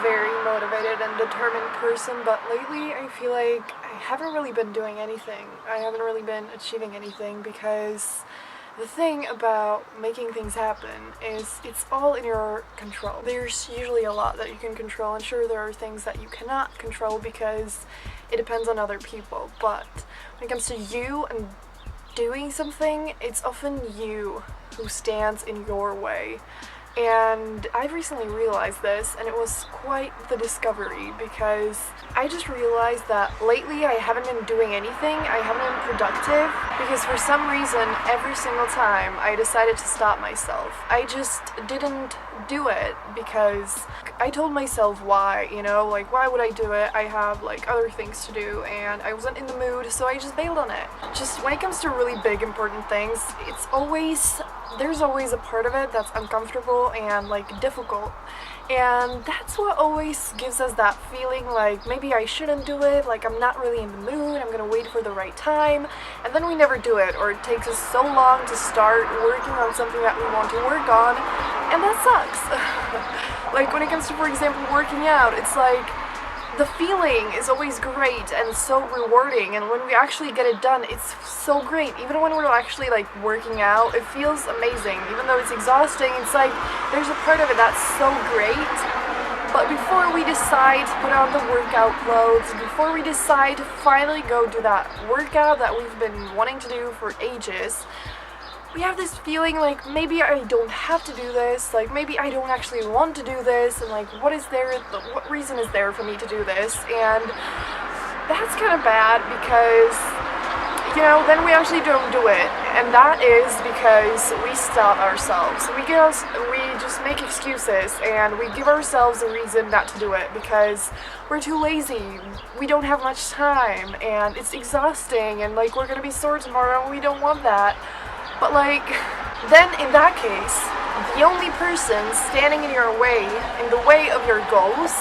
very motivated and determined person, but lately I feel like I haven't really been doing anything. I haven't really been achieving anything because the thing about making things happen is it's all in your control. There's usually a lot that you can control, and sure, there are things that you cannot control because it depends on other people, but when it comes to you and doing something, it's often you who stands in your way. And I've recently realized this, and it was quite the discovery because I just realized that lately I haven't been doing anything, I haven't been productive, because for some reason every single time I decided to stop myself. I just didn't do it because I told myself why, like why would I do it? I have like other things to do and I wasn't in the mood, so I just bailed on it. Just when it comes to really big important things, there's always a part of it that's uncomfortable and like difficult, and that's what always gives us that feeling like maybe I shouldn't do it, like I'm not really in the mood, I'm gonna wait for the right time, and then we never do it, or it takes us so long to start working on something that we want to work on, and that sucks. Like when it comes to, for example, working out, it's like the feeling is always great and so rewarding, and when we actually get it done, it's so great. Even when we're actually like working out, it feels amazing. Even though it's exhausting, it's like there's a part of it that's so great. But before we decide to put on the workout clothes, before we decide to finally go do that workout that we've been wanting to do for ages, we have this feeling like maybe I don't have to do this, like maybe I don't actually want to do this, and like what reason is there for me to do this? And that's kind of bad because, then we actually don't do it, and that is because we stop ourselves. We just make excuses and we give ourselves a reason not to do it because we're too lazy, we don't have much time, and it's exhausting, and like we're gonna be sore tomorrow and we don't want that. But then in that case, the only person standing in your way, in the way of your goals,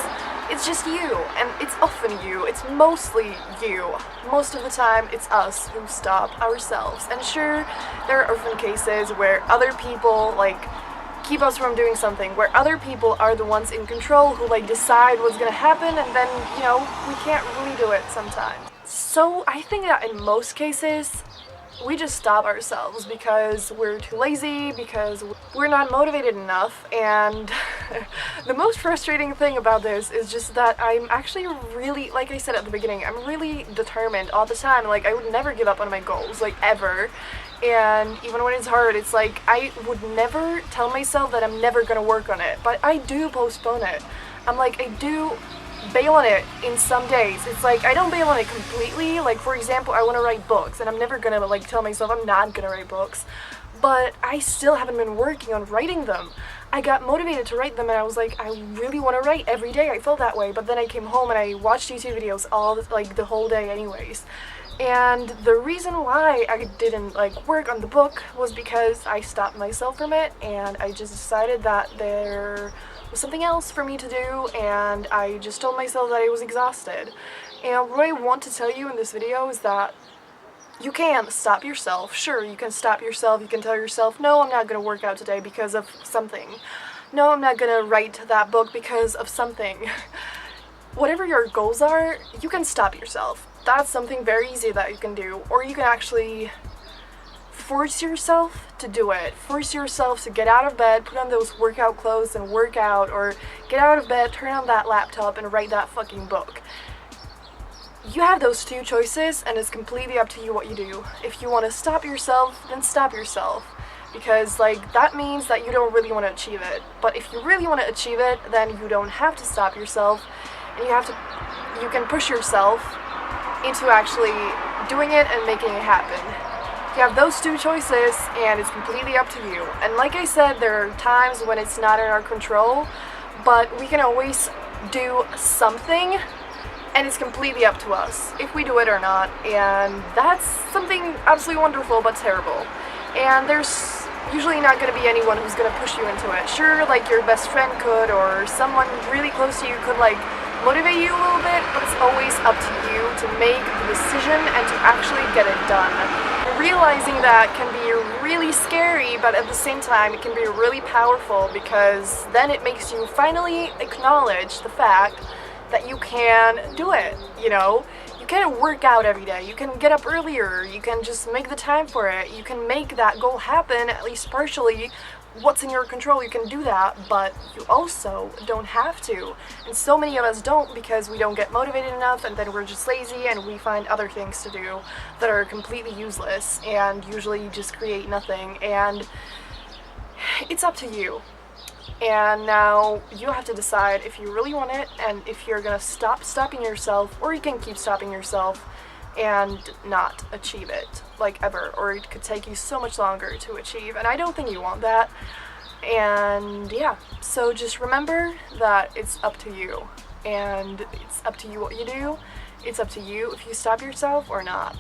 it's just you, and it's often you, it's mostly you. Most of the time, it's us who stop ourselves. And sure, there are often cases where other people, keep us from doing something, where other people are the ones in control who, decide what's gonna happen, and then, we can't really do it sometimes. So I think that in most cases, we just stop ourselves because we're too lazy, because we're not motivated enough, and the most frustrating thing about this is just that I'm actually really, like I said at the beginning, I'm really determined all the time. I would never give up on my goals, ever. And even when it's hard, it's like I would never tell myself that I'm never gonna work on it, but I do postpone it. I do bail on it in some days. It's like I don't bail on it completely. For example, I want to write books, and I'm never gonna tell myself I'm not gonna write books, but I still haven't been working on writing them. I got motivated to write them, and I was like, I really want to write every day. I felt that way, but then I came home and I watched YouTube videos the whole day anyways. And the reason why I didn't work on the book was because I stopped myself from it, and I just decided that there was something else for me to do, and I just told myself that I was exhausted. And what I want to tell you in this video is that you can stop yourself. Sure, you can stop yourself. You can tell yourself, no, I'm not going to work out today because of something. No, I'm not going to write that book because of something. Whatever your goals are, you can stop yourself. That's something very easy that you can do. Or you can actually force yourself to do it. Force yourself to get out of bed, put on those workout clothes and work out, or get out of bed, turn on that laptop and write that fucking book. You have those two choices, and it's completely up to you what you do. If you want to stop yourself, then stop yourself. Because that means that you don't really want to achieve it. But if you really want to achieve it, then you don't have to stop yourself, and you can push yourself into actually doing it and making it happen. You have those two choices, and it's completely up to you. And like I said, there are times when it's not in our control, but we can always do something, and it's completely up to us if we do it or not. And that's something absolutely wonderful but terrible. And there's usually not going to be anyone who's going to push you into it. Sure, your best friend could, or someone really close to you could motivate you a little bit, but it's always up to you to make the decision and to actually get it done. Realizing that can be really scary, but at the same time it can be really powerful, because then it makes you finally acknowledge the fact that you can do it, you know? You can work out every day, you can get up earlier, you can just make the time for it, you can make that goal happen, at least partially. What's in your control, you can do that, but you also don't have to. And so many of us don't, because we don't get motivated enough, and then we're just lazy and we find other things to do that are completely useless and usually just create nothing. And it's up to you. And now you have to decide if you really want it, and if you're gonna stop stopping yourself, or you can keep stopping yourself and not achieve it, like, ever, or it could take you so much longer to achieve, and I don't think you want that. And yeah, so just remember that it's up to you, and it's up to you what you do. It's up to you if you stop yourself or not.